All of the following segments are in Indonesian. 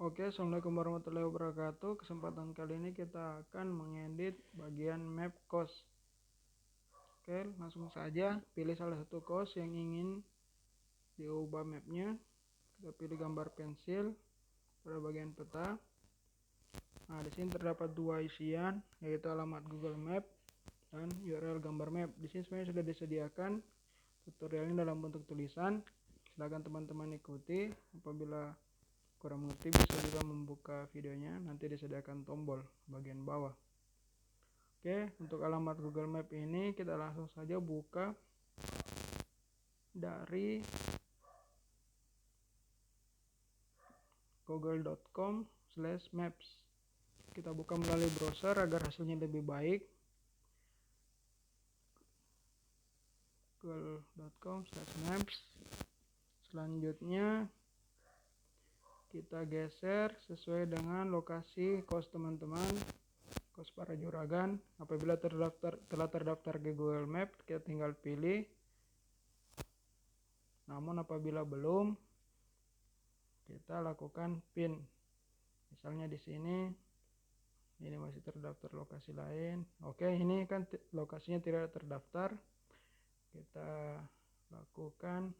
Oke, Assalamualaikum warahmatullahi wabarakatuh. Kesempatan kali ini kita akan mengedit bagian map cost. Oke, langsung saja pilih salah satu cost yang ingin diubah mapnya. Kita pilih gambar pensil pada bagian peta. Nah, di sini terdapat dua isian, yaitu alamat Google Map dan URL gambar map. Di sini sebenarnya sudah disediakan tutorialnya dalam bentuk tulisan. Silakan teman-teman ikuti. Apabila kurang mengerti bisa juga membuka videonya, nanti disediakan tombol bagian bawah. Oke, untuk alamat Google Map ini kita langsung saja buka dari google.com/maps. Kita buka melalui browser agar hasilnya lebih baik. google.com/maps. Selanjutnya kita geser sesuai dengan lokasi kos teman-teman, kos para juragan. Apabila telah terdaftar ke Google Map, kita tinggal pilih. Namun apabila belum, kita lakukan pin. Misalnya di sini ini masih terdaftar lokasi lain. Oke, ini kan lokasinya tidak terdaftar. Kita lakukan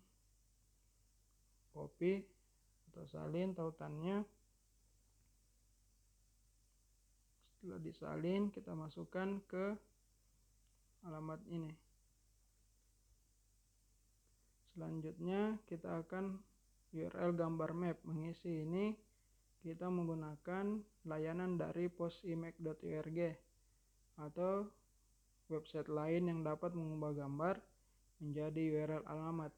copy atau salin tautannya. Setelah disalin, kita masukkan ke alamat ini. Selanjutnya kita akan URL gambar map. Mengisi ini kita menggunakan layanan dari posimac.org atau website lain yang dapat mengubah gambar menjadi URL alamat.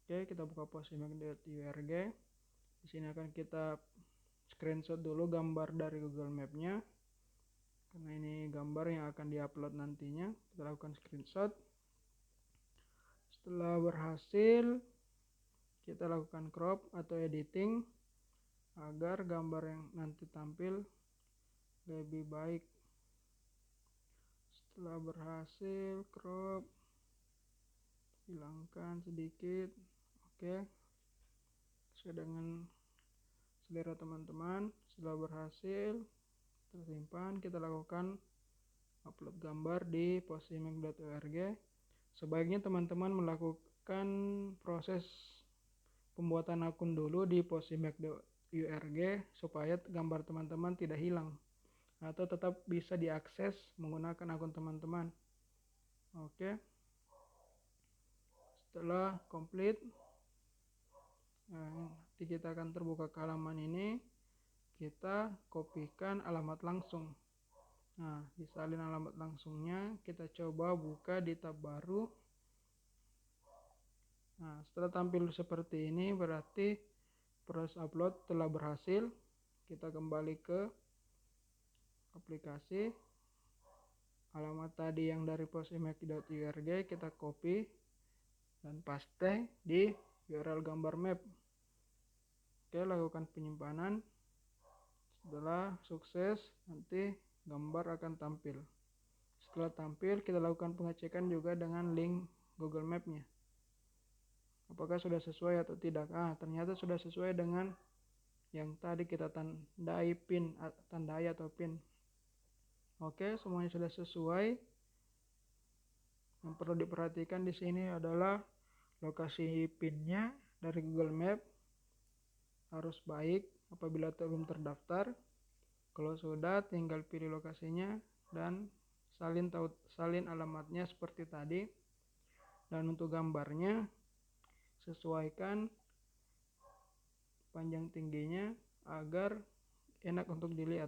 Oke, kita buka posimac.org. Di sini akan kita screenshot dulu gambar dari Google Map-nya. Karena ini gambar yang akan diupload nantinya, kita lakukan screenshot. Setelah berhasil, kita lakukan crop atau editing agar gambar yang nanti tampil lebih baik. Setelah berhasil crop, hilangkan sedikit. Oke, sesuai dengan selera teman-teman. Setelah berhasil tersimpan, kita lakukan upload gambar di posimac.org. Sebaiknya teman-teman melakukan proses pembuatan akun dulu di posimac.org supaya gambar teman-teman tidak hilang atau tetap bisa diakses menggunakan akun teman-teman. Oke, setelah komplit, nanti kita akan terbuka ke halaman ini. Kita kopikan alamat langsung. Nah, disalin alamat langsungnya, kita coba buka di tab baru. Nah, setelah tampil seperti ini berarti proses upload telah berhasil. Kita kembali ke aplikasi. Alamat tadi yang dari posimac.org kita copy dan paste di URL gambar map. Oke, lakukan penyimpanan. Setelah sukses, nanti gambar akan tampil. Setelah tampil, kita lakukan pengecekan juga dengan link Google Map-nya. Apakah sudah sesuai atau tidak? Ternyata sudah sesuai dengan yang tadi kita tandai atau pin. Oke, semuanya sudah sesuai. Yang perlu diperhatikan di sini adalah lokasi pinnya dari Google Map harus baik apabila belum terdaftar. Kalau sudah, tinggal pilih lokasinya dan salin alamatnya seperti tadi. Dan untuk gambarnya sesuaikan panjang tingginya agar enak untuk dilihat.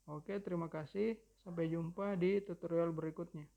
Oke, terima kasih. Sampai jumpa di tutorial berikutnya.